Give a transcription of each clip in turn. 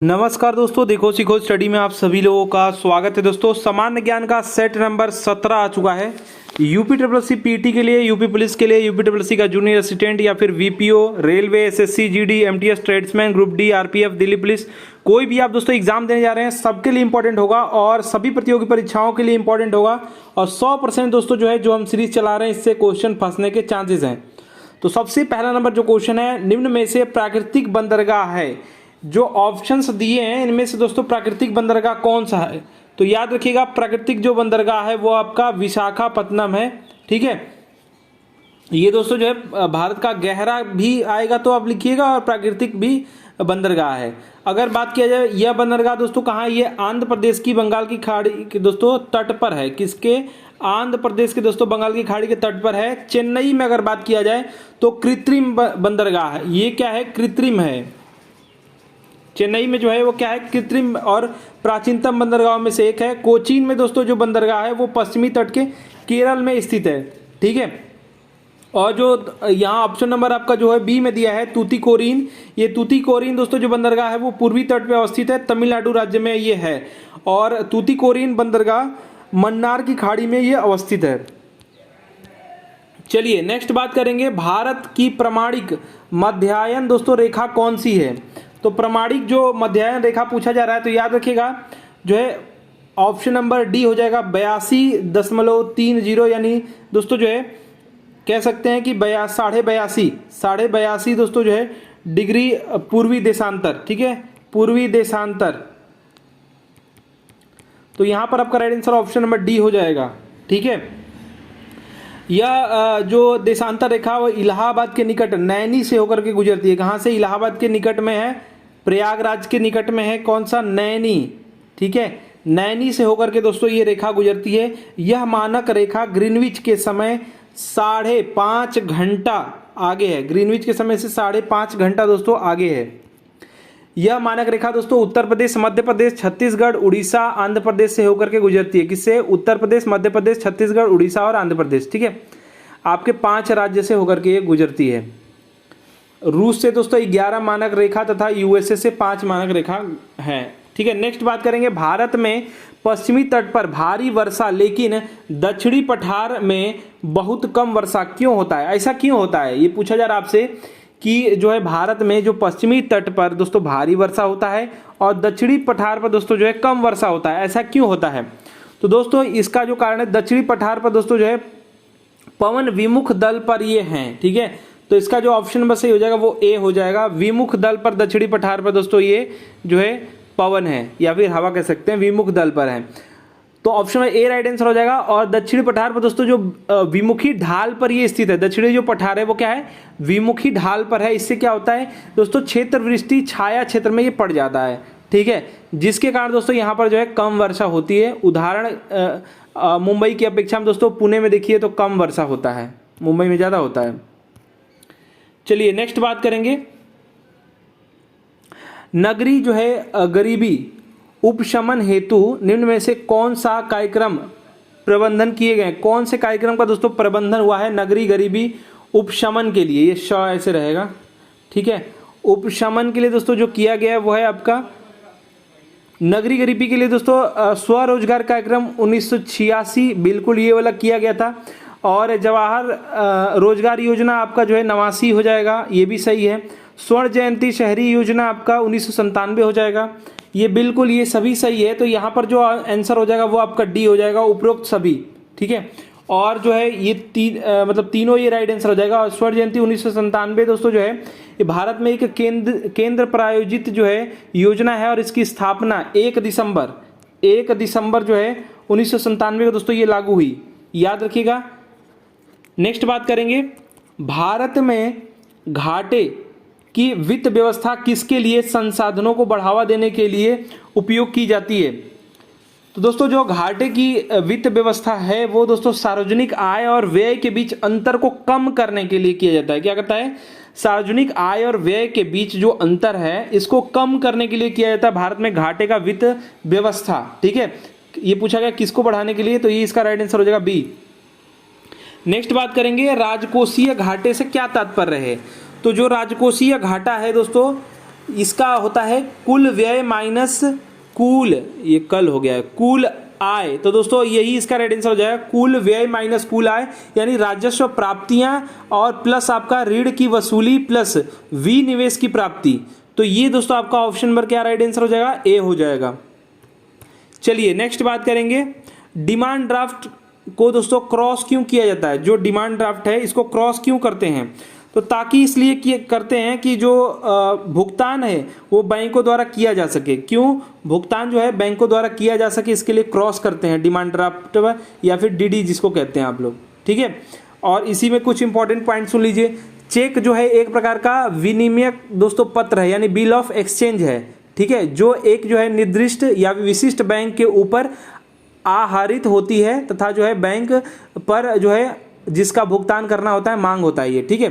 नमस्कार दोस्तों, देखो सीखो स्टडी में आप सभी लोगों का स्वागत है। दोस्तों सामान्य ज्ञान का सेट नंबर 17 आ चुका है। यूपी ट्रिपल सी पीटी के लिए, यूपी पुलिस के लिए, यूपी ट्रिपल सी का जूनियर असिस्टेंट या फिर VPO, railway, SSC, GD, MTS, tradesman, group D, RPF, Delhi police, कोई भी आप दोस्तों एग्जाम देने जा रहे हैं सबके लिए इंपॉर्टेंट होगा और सभी प्रतियोगी परीक्षाओं के लिए इंपॉर्टेंट होगा। और 100% दोस्तों जो है जो हम सीरीज चला रहे हैं इससे क्वेश्चन फंसने के चांसेस हैं। तो सबसे पहला नंबर जो क्वेश्चन है, निम्न में से प्राकृतिक बंदरगाह है। जो ऑप्शंस दिए हैं इनमें से दोस्तों प्राकृतिक बंदरगाह कौन सा है? तो याद रखिएगा, प्राकृतिक जो बंदरगाह है वो आपका विशाखापत्तनम है। ठीक है, ये दोस्तों जो है भारत का गहरा भी आएगा तो आप लिखिएगा और प्राकृतिक भी बंदरगाह है। अगर बात किया जाए यह बंदरगाह दोस्तों कहाँ है, ये आंध्र प्रदेश की बंगाल की खाड़ी के दोस्तों तट पर है। किसके? आंध्र प्रदेश के दोस्तों बंगाल की खाड़ी के तट पर है। चेन्नई में अगर बात किया जाए तो कृत्रिम बंदरगाह है। ये क्या है? कृत्रिम है। चेन्नई में जो है वो क्या है? कृत्रिम और प्राचीनतम बंदरगाहों में से एक है। कोचीन में दोस्तों जो बंदरगाह है वो पश्चिमी तट के केरल में स्थित है। ठीक है, और जो यहाँ ऑप्शन नंबर आपका जो है बी में दिया है तूतीकोरिन, ये तूतीकोरिन दोस्तों जो बंदरगाह है वो पूर्वी तट पे अवस्थित है, तमिलनाडु राज्य में ये है। और तूतीकोरिन बंदरगाह मन्नार की खाड़ी में ये अवस्थित है। चलिए नेक्स्ट बात करेंगे, भारत की प्रमाणिक मध्यायन दोस्तों रेखा कौन सी है? तो प्रमाणिक जो मध्यायन रेखा पूछा जा रहा है तो याद रखिएगा जो है ऑप्शन नंबर डी हो जाएगा 82.30, यानी दोस्तों जो है कह सकते हैं कि 82.5 दोस्तों जो है डिग्री पूर्वी देशांतर। ठीक है, पूर्वी देशांतर। तो यहां पर आपका right answer option number D हो जाएगा। ठीक है, यह जो देशांतर रेखा वो इलाहाबाद के निकट नैनी से होकर के गुजरती है। कहाँ से? इलाहाबाद के निकट में है, प्रयागराज के निकट में है। कौन सा? नैनी। ठीक है, नैनी से होकर के दोस्तों ये रेखा गुजरती है। यह मानक रेखा ग्रीनविच के समय 5.5 घंटा आगे है। ग्रीनविच के समय से 5.5 घंटा दोस्तों आगे है। यह मानक रेखा दोस्तों उत्तर प्रदेश, मध्य प्रदेश, छत्तीसगढ़, उड़ीसा, आंध्र प्रदेश से होकर के गुजरती है। किससे? उत्तर प्रदेश, मध्य प्रदेश, छत्तीसगढ़, उड़ीसा और आंध्र प्रदेश। ठीक है, आपके 5 राज्य से होकर के ये गुजरती है। रूस से दोस्तों 11 मानक रेखा तथा यूएसए से 5 मानक रेखा है। ठीक है, नेक्स्ट बात करेंगे, भारत में पश्चिमी तट पर भारी वर्षा लेकिन दक्षिणी पठार में बहुत कम वर्षा क्यों होता है? ऐसा क्यों होता है ये पूछा जा रहा है आपसे कि जो है भारत में जो पश्चिमी तट पर दोस्तों भारी वर्षा होता है और दक्षिणी पठार पर दोस्तों जो है कम वर्षा होता है। ऐसा क्यों होता है? तो दोस्तों इसका जो कारण है, दक्षिणी पठार पर दोस्तों जो है पवन विमुख दल पर ये हैं। ठीक है, तो इसका जो ऑप्शन नंबर सही हो जाएगा वो ए हो जाएगा। विमुख दल पर, दक्षिणी पठार पर दोस्तों ये जो है पवन है या फिर हवा कह सकते हैं, विमुख दल पर है। तो ऑप्शन में ए राइट आंसर हो जाएगा। और दक्षिणी पठार पर दोस्तों जो विमुखी ढाल पर ये स्थित है, दक्षिणी जो पठार है वो क्या है? विमुखी ढाल पर है। इससे क्या होता है दोस्तों? क्षेत्र वृष्टि छाया क्षेत्र में ये पड़ जाता है। ठीक है, जिसके कारण दोस्तों यहाँ पर जो है कम वर्षा होती है। उदाहरण मुंबई की अपेक्षा में दोस्तों पुणे में देखिए तो कम वर्षा होता है, मुंबई में ज़्यादा होता है। चलिए नेक्स्ट बात करेंगे, नगरीय जो है गरीबी उपशमन हेतु निम्न में से कौन सा कार्यक्रम प्रबंधन किए गए? कौन से कार्यक्रम का दोस्तों प्रबंधन हुआ है नगरीय गरीबी उपशमन के लिए? ये श ऐसे रहेगा। ठीक है, उपशमन के लिए दोस्तों जो किया गया है वो है आपका नगरीय गरीबी के लिए दोस्तों स्वरोजगार कार्यक्रम 1986 बिल्कुल ये वाला किया गया था। और जवाहर रोजगार योजना आपका जो है 89 हो जाएगा, ये भी सही है। स्वर्ण जयंती शहरी योजना आपका 1997 हो जाएगा, ये बिल्कुल ये सभी सही है। तो यहाँ पर जो आंसर हो जाएगा वो आपका डी हो जाएगा, उपरोक्त सभी। ठीक है, और जो है ये तीनों ये राइट आंसर हो जाएगा। और स्वर्ण जयंती 1997 दोस्तों जो है ये भारत में एक केंद्र प्रायोजित जो है योजना है और इसकी स्थापना 1 दिसंबर जो है 1997 को दोस्तों ये लागू हुई, याद रखिएगा। नेक्स्ट बात करेंगे, भारत में घाटे की वित्त व्यवस्था किसके लिए संसाधनों को बढ़ावा देने के लिए उपयोग की जाती है? तो दोस्तों जो घाटे की वित्त व्यवस्था है वो दोस्तों सार्वजनिक आय और व्यय के बीच अंतर को कम करने के लिए किया जाता है। क्या करता है? सार्वजनिक आय और व्यय के बीच जो अंतर है इसको कम करने के लिए किया जाता है भारत में घाटे का वित्त व्यवस्था। ठीक है, ये पूछा गया किसको बढ़ाने के लिए, तो ये इसका राइट आंसर हो जाएगा बी। नेक्स्ट बात करेंगे, राजकोषीय घाटे से क्या तात्पर्य है? तो जो राजकोषीय घाटा है दोस्तों इसका होता है कुल व्यय माइनस कुल, ये कल हो गया है, कुल आय। तो दोस्तों यही इसका राइट आंसर हो जाएगा, कुल व्यय माइनस कुल आय, यानी राजस्व प्राप्तियां और प्लस आपका ऋण की वसूली प्लस विनिवेश की प्राप्ति। तो ये दोस्तों आपका ऑप्शन नंबर क्या राइट आंसर हो जाएगा, ए हो जाएगा। चलिए नेक्स्ट बात करेंगे, डिमांड ड्राफ्ट को दोस्तों क्रॉस क्यों किया जाता है। जो डिमांड ड्राफ्ट है इसको क्रॉस क्यों करते हैं, तो ताकि इसलिए करते हैं कि जो भुगतान है वो बैंकों द्वारा किया जा सके। क्यों भुगतान जो है बैंकों द्वारा किया जा सके, इसके लिए क्रॉस करते हैं डिमांड ड्राफ्ट या फिर डीडी जिसको कहते हैं आप लोग, ठीक है। और इसी में कुछ इंपॉर्टेंट पॉइंट सुन लीजिए। चेक जो है एक प्रकार का विनिमय दोस्तों पत्र है, यानी बिल ऑफ एक्सचेंज है, ठीक है, जो एक जो है निर्दिष्ट या विशिष्ट बैंक के ऊपर आहरित होती है तथा जो है बैंक पर जो है जिसका भुगतान करना होता है मांग होता है ये, ठीक है।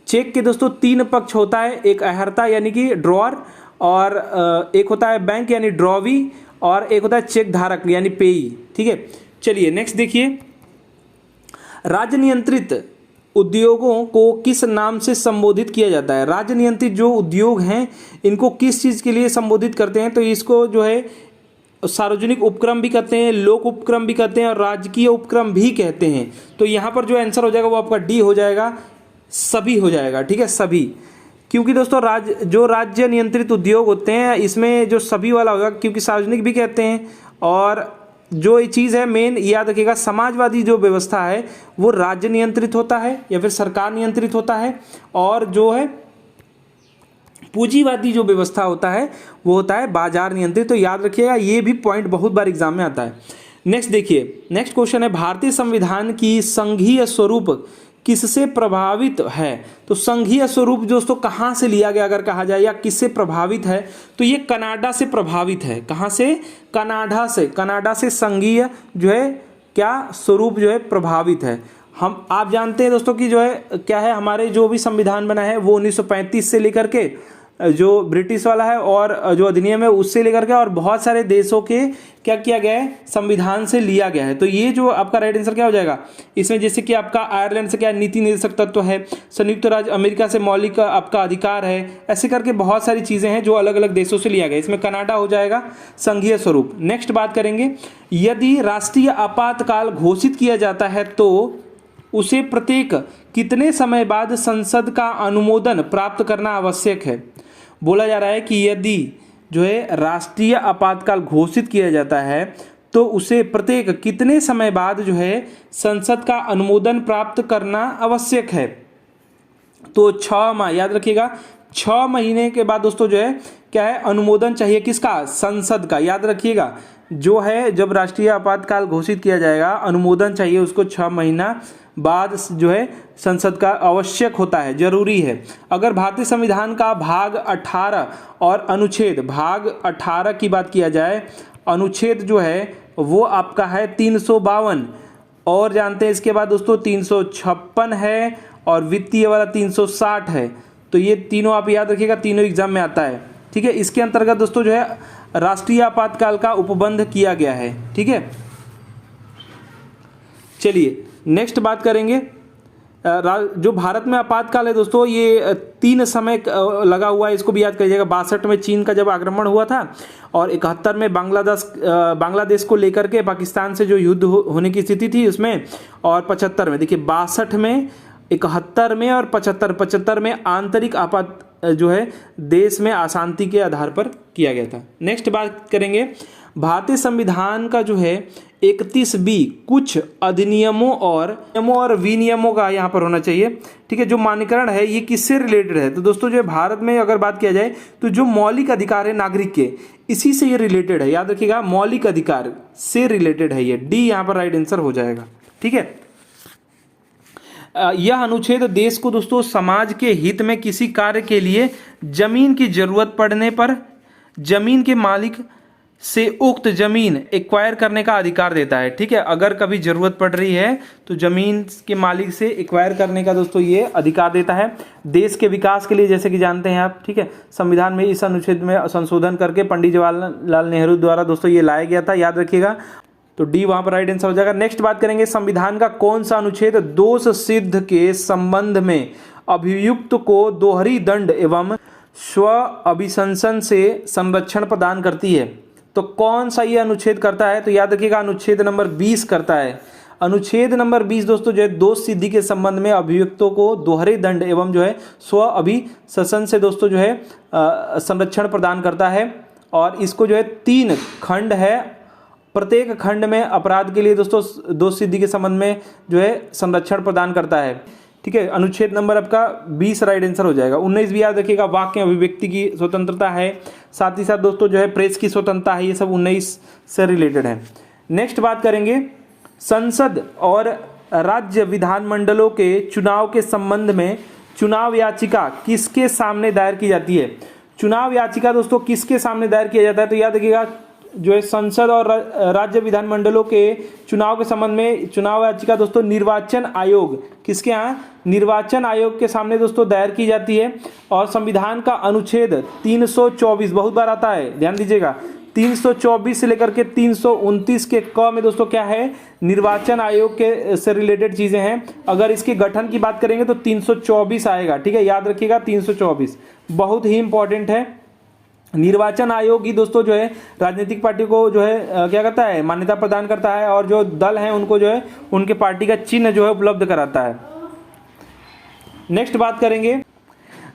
चेक के दोस्तों 3 पक्ष होता है, एक आहर्ता यानी कि ड्रॉअर, और एक होता है बैंक यानी ड्रॉवी, और एक होता है चेक धारक यानी पेई, ठीक है। चलिए नेक्स्ट देखिए, राज्य नियंत्रित उद्योगों को किस नाम से संबोधित किया जाता है। राज्य नियंत्रित जो उद्योग हैं इनको किस चीज़ के लिए संबोधित करते हैं, तो इसको जो है सार्वजनिक उपक्रम भी कहते हैं, लोक उपक्रम भी कहते हैं और राजकीय उपक्रम भी कहते हैं। तो यहाँ पर जो आंसर हो जाएगा वो आपका डी हो जाएगा, सभी हो जाएगा, ठीक है, सभी। क्योंकि दोस्तों जो राज्य नियंत्रित उद्योग होते हैं इसमें जो सभी वाला होगा, क्योंकि सार्वजनिक भी कहते हैं, और जो ये चीज़ है मेन याद रखिएगा, समाजवादी जो व्यवस्था है वो राज्य नियंत्रित होता है या फिर सरकार नियंत्रित होता है, और जो है पूंजीवादी जो व्यवस्था होता है वो होता है बाजार नियंत्रित। तो याद रखिएगा, ये भी पॉइंट बहुत बार एग्जाम में आता है। नेक्स्ट देखिए, नेक्स्ट क्वेश्चन है, भारतीय संविधान की संघीय स्वरूप किससे प्रभावित है। तो संघीय स्वरूप दोस्तों कहाँ से लिया गया अगर कहा जाए, या किससे प्रभावित है, तो ये कनाडा से प्रभावित है। कहाँ से, कनाडा से संघीय जो है क्या स्वरूप जो है प्रभावित है। आप जानते हैं दोस्तों कि जो है क्या है, हमारे जो भी संविधान बना है वो 1935 से लेकर के जो ब्रिटिश वाला है और जो अधिनियम है उससे लेकर के और बहुत सारे देशों के क्या किया गया है, संविधान से लिया गया है। तो ये जो आपका राइट आंसर क्या हो जाएगा इसमें, जैसे कि आपका आयरलैंड से क्या नीति निर्देशक तत्व है, संयुक्त राज्य अमेरिका से मौलिक आपका अधिकार है, ऐसे करके बहुत सारी चीज़ें हैं जो अलग अलग देशों से लिया गया। इसमें कनाडा हो जाएगा संघीय स्वरूप। नेक्स्ट बात करेंगे, यदि राष्ट्रीय आपातकाल घोषित किया जाता है तो उसे प्रत्येक कितने समय बाद संसद का अनुमोदन प्राप्त करना आवश्यक है। बोला जा रहा है कि यदि जो है राष्ट्रीय आपातकाल घोषित किया जाता है तो उसे प्रत्येक कितने समय बाद जो है संसद का अनुमोदन प्राप्त करना आवश्यक है। तो 6 माह, याद रखिएगा 6 महीने के बाद दोस्तों जो है क्या है, अनुमोदन चाहिए किसका, संसद का। याद रखिएगा जो है जब राष्ट्रीय आपातकाल घोषित किया जाएगा अनुमोदन चाहिए उसको 6 महीना बाद जो है संसद का आवश्यक होता है, जरूरी है। अगर भारतीय संविधान का भाग 18 और अनुच्छेद भाग 18 की बात किया जाए, अनुच्छेद जो है वो आपका है 352, और जानते हैं इसके बाद दोस्तों 356 है और वित्तीय वाला 360 है। तो ये तीनों आप याद रखिएगा, तीनों एग्जाम में आता है, ठीक है। इसके अंतर्गत दोस्तों जो है राष्ट्रीय आपातकाल का उपबंध किया गया है, ठीक है। चलिए नेक्स्ट बात करेंगे, जो भारत में आपातकाल है दोस्तों ये 3 समय लगा हुआ है, इसको भी याद करिएगा। 62 में चीन का जब आक्रमण हुआ था, और 71 में बांग्लादेश को लेकर के पाकिस्तान से जो युद्ध होने की स्थिति थी उसमें, और 75 में, देखिए 62 में, 71 में और 75 में आंतरिक आपात जो है देश में अशांति के आधार पर किया गया था। नेक्स्ट बात करेंगे, भारतीय संविधान का जो है 31B कुछ अधिनियमों और विनियमों का यहाँ पर होना चाहिए, ठीक है। जो मान्यकरण है ये किससे रिलेटेड है, तो दोस्तों जो भारत में अगर बात किया जाए तो जो मौलिक अधिकार है नागरिक के, इसी से ये रिलेटेड है। याद रखिएगा मौलिक अधिकार से रिलेटेड है ये, डी यहाँ पर राइट आंसर हो जाएगा, ठीक है। यह अनुच्छेद देश को दोस्तों समाज के हित में किसी कार्य के लिए जमीन की जरूरत पड़ने पर जमीन के मालिक से उक्त जमीन एक्वायर करने का अधिकार देता है, ठीक है। अगर कभी जरूरत पड़ रही है तो जमीन के मालिक से एक्वायर करने का दोस्तों ये अधिकार देता है देश के विकास के लिए, जैसे कि जानते हैं आप, ठीक है। संविधान में इस अनुच्छेद में संशोधन करके पंडित जवाहरलाल नेहरू द्वारा दोस्तों ये लाया गया था, याद रखिएगा। तो डी वहां पर राइट आंसर हो जाएगा। नेक्स्ट बात करेंगे, संविधान का कौन सा अनुच्छेद दोष सिद्ध के संबंध में अभियुक्त को दोहरी दंड एवं स्व अभिशंसन से संरक्षण प्रदान करती है। तो कौन सा ये अनुच्छेद करता है? तो याद रखिएगा अनुच्छेद नंबर 20 करता है। अनुच्छेद नंबर 20 दोस्तों जो है दोष सिद्धि के संबंध में अभियुक्तों को दोहरे दंड एवं जो है स्व अभिशंसन से दोस्तों जो है संरक्षण प्रदान करता है। और इसको जो है 3 खंड है, प्रत्येक खंड में अपराध के लिए दोस्तों दोष सिद्धि के संबंध में जो है संरक्षण प्रदान करता है। ठीक है, अनुच्छेद नंबर आपका 20 राइट आंसर हो जाएगा। 19 भी याद रखिएगा, वाक्य अभिव्यक्ति की स्वतंत्रता है, साथ ही साथ दोस्तों जो है प्रेस की स्वतंत्रता है, ये सब 19 से रिलेटेड है। नेक्स्ट बात करेंगे, संसद और राज्य विधानमंडलों के चुनाव के संबंध में चुनाव याचिका किसके सामने दायर की जाती है? चुनाव याचिका दोस्तों किसके सामने दायर किया जाता है? तो याद रखिएगा जो है संसद और राज्य विधानमंडलों के चुनाव के संबंध में चुनाव याचिका दोस्तों निर्वाचन आयोग, किसके यहाँ? निर्वाचन आयोग के सामने दोस्तों दायर की जाती है। और संविधान का अनुच्छेद 324 बहुत बार आता है, ध्यान दीजिएगा, 324 से लेकर के 329 के क में दोस्तों क्या है? निर्वाचन आयोग के से रिलेटेड चीजें हैं। अगर इसके गठन की बात करेंगे तो 324 आएगा। ठीक है, याद रखिएगा 324 बहुत ही इंपॉर्टेंट है। निर्वाचन आयोग ही दोस्तों जो है राजनीतिक पार्टी को जो है क्या करता है? मान्यता प्रदान करता है, और जो दल हैं उनको जो है उनके पार्टी का चिन्ह जो है उपलब्ध कराता है। नेक्स्ट बात करेंगे,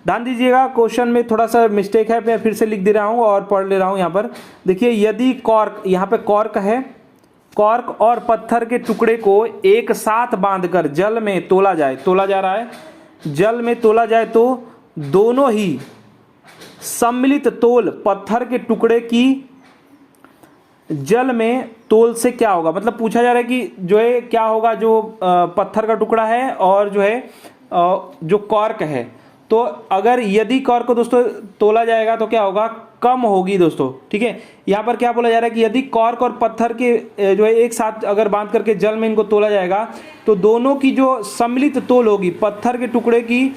ध्यान दीजिएगा क्वेश्चन में थोड़ा सा मिस्टेक है, मैं फिर से लिख दे रहा हूं और पढ़ ले रहा हूं। यहाँ पर देखिए, यदि कॉर्क, यहाँ पे कॉर्क है, कॉर्क और पत्थर के टुकड़े को एक साथ बांधकर जल में तोला जाए, तोला जा रहा है, जल में तोला जाए तो दोनों ही सम्मिलित तोल पत्थर के टुकड़े की जल में तोल से क्या होगा? मतलब पूछा जा रहा है कि जो है क्या होगा, जो पत्थर का टुकड़ा है और जो है जो कॉर्क है, तो अगर यदि कॉर्क को दोस्तों तोला जाएगा तो क्या होगा? कम होगी दोस्तों। ठीक है, यहाँ पर क्या बोला जा रहा है कि यदि कॉर्क और पत्थर के जो है एक साथ अगर बांध करके जल में इनको तोला जाएगा तो दोनों की जो सम्मिलित तोल होगी, पत्थर के टुकड़े की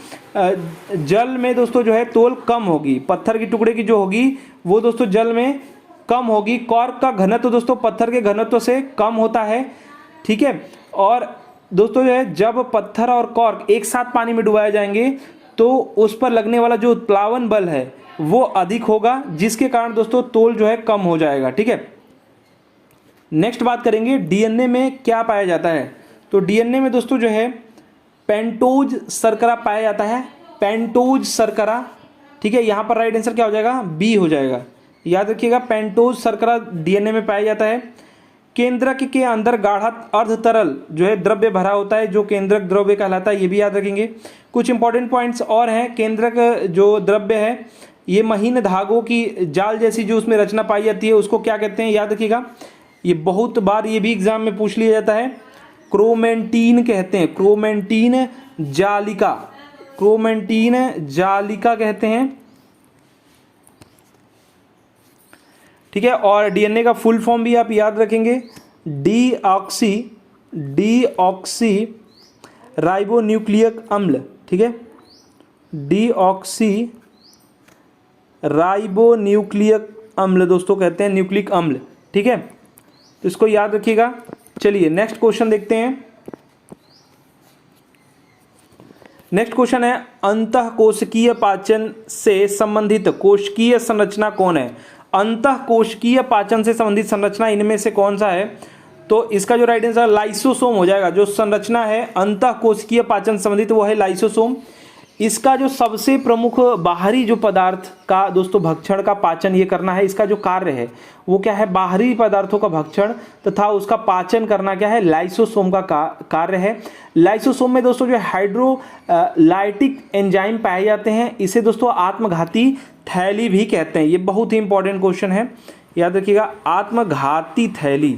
जल में दोस्तों जो है तोल कम होगी, पत्थर के टुकड़े की जो होगी वो दोस्तों जल में कम होगी। कॉर्क का घनत्व दोस्तों पत्थर के घनत्व से कम होता है। ठीक है, और दोस्तों जो है जब पत्थर और कॉर्क एक साथ पानी में डुबाए जाएंगे तो उस पर लगने वाला जो उत्प्लावन बल है वो अधिक होगा, जिसके कारण दोस्तों तोल जो है कम हो जाएगा। ठीक है, नेक्स्ट बात करेंगे, डीएनए में क्या पाया जाता है? तो डीएनए में दोस्तों जो है पेंटोज शर्करा पाया जाता है, पेंटोज शर्करा। ठीक है, यहाँ पर राइट आंसर क्या हो जाएगा? बी हो जाएगा। याद रखिएगा पेंटोज शर्करा डीएनए में पाया जाता है। केंद्रक के अंदर गाढ़ा अर्ध तरल जो है द्रव्य भरा होता है, जो केंद्रक द्रव्य कहलाता है, ये भी याद रखेंगे। कुछ इंपॉर्टेंट पॉइंट्स और हैं, केंद्रक जो द्रव्य है ये महीन धागों की जाल जैसी जो उसमें रचना पाई जाती है उसको क्या कहते हैं? याद रखिएगा, ये बहुत बार ये भी एग्जाम में पूछ लिया जाता है, क्रोमेंटीन कहते हैं, क्रोमेंटीन जालिका, क्रोमेंटीन जालिका कहते हैं। ठीक है, और डीएनए का फुल फॉर्म भी आप याद रखेंगे, डीऑक्सी राइबोन्यूक्लिक अम्ल। ठीक है, डीऑक्सी राइबोन्यूक्लिक अम्ल दोस्तों कहते हैं, न्यूक्लिक अम्ल। ठीक है, तो इसको याद रखिएगा। चलिए नेक्स्ट क्वेश्चन देखते हैं। नेक्स्ट क्वेश्चन है, अंतःकोशिकीय पाचन से संबंधित कोशिकीय संरचना कौन है? अंतःकोशिकीय पाचन से संबंधित संरचना इनमें से कौन सा है? तो इसका जो राइट आंसर लाइसोसोम हो जाएगा। जो संरचना है अंतःकोशिकीय पाचन संबंधित वो है लाइसोसोम। इसका जो सबसे प्रमुख बाहरी जो पदार्थ का दोस्तों भक्षण का पाचन ये करना है, इसका जो कार्य है वो क्या है? बाहरी पदार्थों का भक्षण तथा उसका पाचन करना क्या है? लाइसोसोम का कार्य है। लाइसोसोम में दोस्तों जो हाइड्रोलाइटिक एंजाइम पाए जाते हैं, इसे दोस्तों आत्मघाती थैली भी कहते हैं। ये बहुत ही इंपॉर्टेंट क्वेश्चन है, याद रखिएगा, आत्मघाती थैली,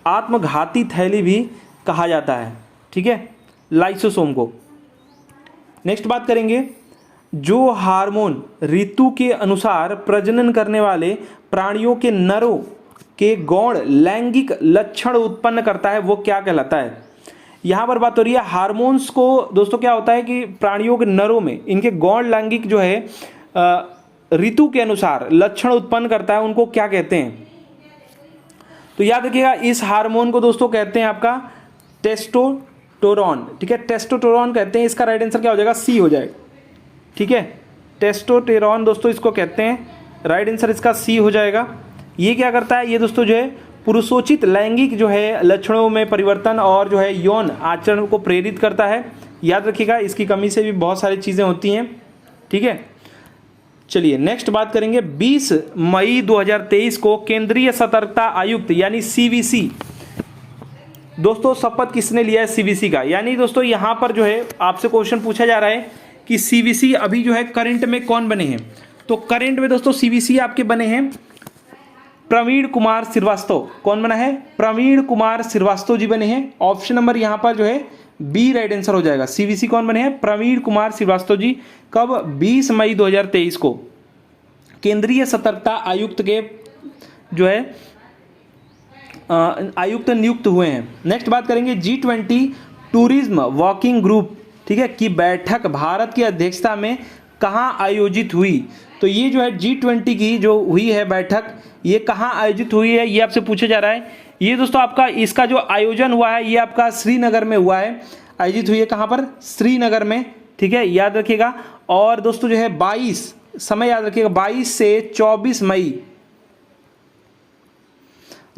आत्मघाती थैली भी कहा जाता है। ठीक है, लाइसोसोम को। नेक्स्ट बात करेंगे, जो हार्मोन ऋतु के अनुसार प्रजनन करने वाले प्राणियों के नरों के गौण लैंगिक लक्षण उत्पन्न करता है वो क्या कहलाता है? यहां पर बात हो रही है हार्मोन्स को दोस्तों क्या होता है कि प्राणियों के नरों में इनके गौण लैंगिक जो है ऋतु के अनुसार लक्षण उत्पन्न करता है, उनको क्या कहते हैं? तो याद रखिएगा इस हार्मोन को दोस्तों कहते हैं आपका टेस्टोस्टेरोन टेस्टोस्टेरोन, ठीक है, टेस्टोस्टेरोन कहते हैं, इसका राइट आंसर क्या हो जाएगा, सी हो जाएगा, ठीक है, टेस्टोस्टेरोन दोस्तों इसको कहते हैं, राइट आंसर इसका सी हो जाएगा। ये क्या करता है, ये दोस्तों जो है पुरुषोचित लैंगिक जो है लक्षणों में परिवर्तन और जो है यौन आचरण को प्रेरित करता है। याद रखिएगा, इसकी कमी से भी बहुत सारी चीज़ें होती हैं, ठीक है। चलिए नेक्स्ट बात करेंगे। 20 मई 2023 को केंद्रीय सतर्कता आयुक्त यानी सीवीसी, दोस्तों शपथ किसने लिया है सीवीसी का, यानी दोस्तों यहाँ पर जो है आपसे क्वेश्चन पूछा जा रहा है कि सीवीसी अभी जो है करंट में कौन बने हैं। तो करंट में दोस्तों सीवीसी आपके बने हैं प्रवीण कुमार श्रीवास्तव। कौन बना है, प्रवीण कुमार श्रीवास्तव जी बने हैं। ऑप्शन नंबर यहाँ पर जो है बी राइट आंसर हो जाएगा। सीवीसी कौन बने हैं, प्रवीण कुमार श्रीवास्तव जी। कब, 20 मई 2023 को केंद्रीय सतर्कता आयुक्त के जो है आयुक्त नियुक्त हुए हैं। नेक्स्ट बात करेंगे G20 टूरिज्म वर्किंग ग्रुप, ठीक है, की बैठक भारत की अध्यक्षता में कहाँ आयोजित हुई। तो ये जो है G20 की जो हुई है बैठक, ये कहाँ आयोजित हुई है, ये आपसे पूछा जा रहा है। ये दोस्तों आपका इसका जो आयोजन हुआ है ये आपका श्रीनगर में हुआ है, आयोजित हुई है कहाँ पर, श्रीनगर में, ठीक है, याद रखिएगा। और दोस्तों जो है 22, समय याद रखिएगा, 22 से 24 मई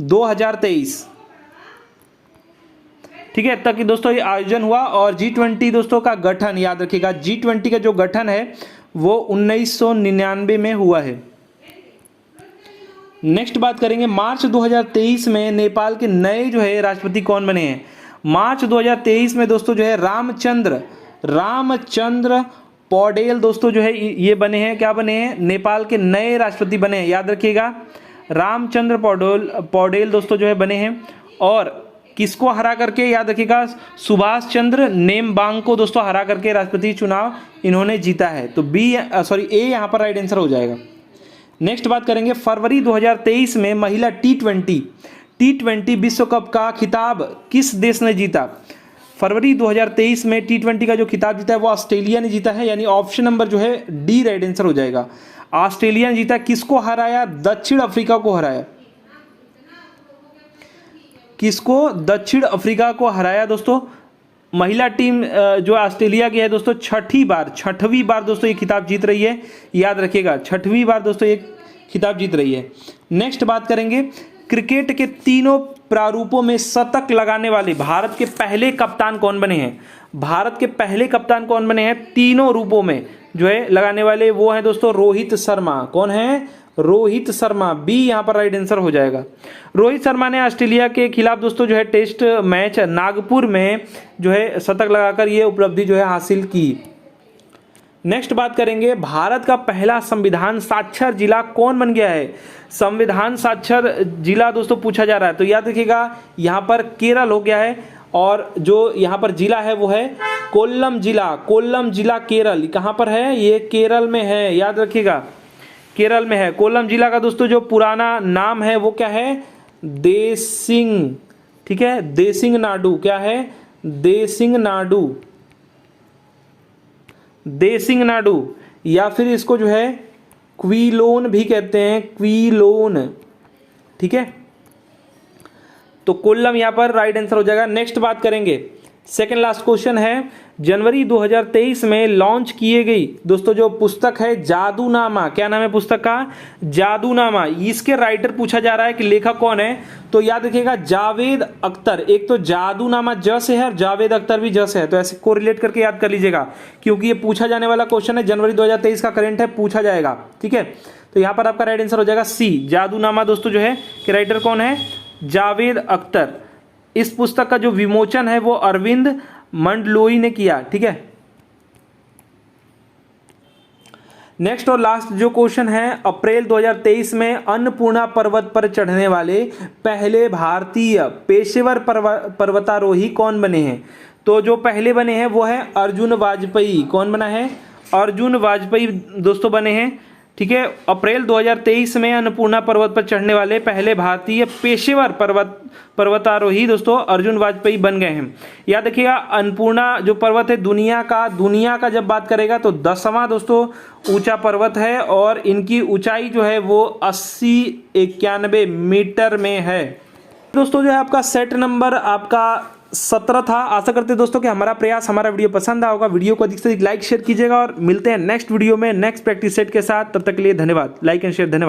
2023, ठीक है, तक दोस्तों ये आयोजन हुआ। और G20 दोस्तों का गठन याद रखिएगा, G20 का जो गठन है वो 1999 में हुआ है। नेक्स्ट बात करेंगे, मार्च 2023 में नेपाल के नए जो है राष्ट्रपति कौन बने हैं। मार्च 2023 में दोस्तों जो है रामचंद्र पौडेल दोस्तों जो है ये बने हैं, क्या बने हैं, नेपाल के नए राष्ट्रपति बने हैं। याद रखिएगा, रामचंद्र पौडेल दोस्तों जो है बने हैं। और किसको हरा करके, याद रखिएगा, सुभाष चंद्र नेम्बांग को दोस्तों हरा करके राष्ट्रपति चुनाव इन्होंने जीता है। तो ए यहाँ पर राइट आंसर हो जाएगा। नेक्स्ट बात करेंगे, फरवरी 2023 में महिला टी20 विश्व कप का खिताब किस देश ने जीता। फरवरी 2023 में टी20 का जो खिताब जीता है वो ऑस्ट्रेलिया ने जीता है, यानी ऑप्शन नंबर जो है डी राइट आंसर हो जाएगा। ऑस्ट्रेलिया ने जीता। किसको हराया, दक्षिण अफ्रीका को हराया। किसको, दक्षिण अफ्रीका को हराया दोस्तों। महिला टीम जो ऑस्ट्रेलिया की है दोस्तों छठवीं बार दोस्तों ये खिताब जीत रही है। याद रखिएगा, छठवीं बार दोस्तों ये खिताब जीत रही है। नेक्स्ट बात करेंगे, क्रिकेट के तीनों प्रारूपों में शतक लगाने वाले भारत के पहले कप्तान कौन बने हैं। भारत के पहले कप्तान कौन बने हैं, तीनों रूपों में जो है लगाने वाले, वो हैं दोस्तों रोहित शर्मा। कौन है, रोहित शर्मा। बी यहाँ पर राइट आंसर हो जाएगा। रोहित शर्मा ने ऑस्ट्रेलिया के खिलाफ दोस्तों जो है टेस्ट मैच नागपुर में जो है शतक लगाकर ये उपलब्धि जो है हासिल की। नेक्स्ट बात करेंगे, भारत का पहला संविधान साक्षर जिला कौन बन गया है। संविधान साक्षर जिला दोस्तों पूछा जा रहा है, तो याद रखिएगा यहाँ पर केरल हो गया है। और जो यहाँ पर जिला है वो है कोल्लम जिला केरल। कहाँ पर है, ये केरल में है, याद रखिएगा, केरल में है। कोल्लम जिला का दोस्तों जो पुराना नाम है वो क्या है, देसिंग, ठीक है, देसिंग नाडु। क्या है, देसिंग नाडु, या फिर इसको जो है क्विलोन भी कहते हैं, क्विलोन, ठीक है। तो कोल्लम यहाँ पर राइट आंसर हो जाएगा। नेक्स्ट बात करेंगे, सेकेंड लास्ट क्वेश्चन है, जनवरी 2023 में लॉन्च किए गई दोस्तों जो पुस्तक है जादूनामा। क्या नाम है पुस्तक का, जादूनामा। इसके राइटर पूछा जा रहा है कि लेखक कौन है। तो याद रखिएगा, जावेद अख्तर। एक तो जादूनामा ज से है और जावेद अख्तर भी ज से है, तो ऐसे कोरिलेट करके याद कर लीजिएगा, क्योंकि ये पूछा जाने वाला क्वेश्चन है, जनवरी 2023 का करंट है, पूछा जाएगा, ठीक है। तो यहाँ पर आपका राइट आंसर हो जाएगा सी, जादूनामा दोस्तों जो है कि राइटर कौन है, जावेद अख्तर। इस पुस्तक का जो विमोचन है वो अरविंद मंडलोई ने किया, ठीक है। नेक्स्ट और लास्ट जो क्वेश्चन है, अप्रैल 2023 में अन्नपूर्णा पर्वत पर चढ़ने वाले पहले भारतीय पेशेवर पर्वतारोही कौन बने हैं। तो जो पहले बने हैं वो है अर्जुन वाजपेयी। कौन बना है, अर्जुन वाजपेयी दोस्तों बने हैं, ठीक है। अप्रैल 2023 में अन्नपूर्णा पर्वत पर चढ़ने वाले पहले भारतीय पेशेवर पर्वतारोही दोस्तों अर्जुन वाजपेयी बन गए हैं। याद रखिएगा, अन्नपूर्णा जो पर्वत है दुनिया का जब बात करेगा तो 10वां दोस्तों ऊंचा पर्वत है, और इनकी ऊंचाई जो है वो 80-91 मीटर में है। दोस्तों जो है आपका सेट नंबर आपका 17 था। आशा करते हैं दोस्तों कि हमारा प्रयास, हमारा वीडियो पसंद आया होगा। वीडियो को अधिक से अधिक लाइक शेयर कीजिएगा और मिलते हैं नेक्स्ट वीडियो में नेक्स्ट प्रैक्टिस सेट के साथ। तब तक के लिए धन्यवाद। Like and share. धन्यवाद।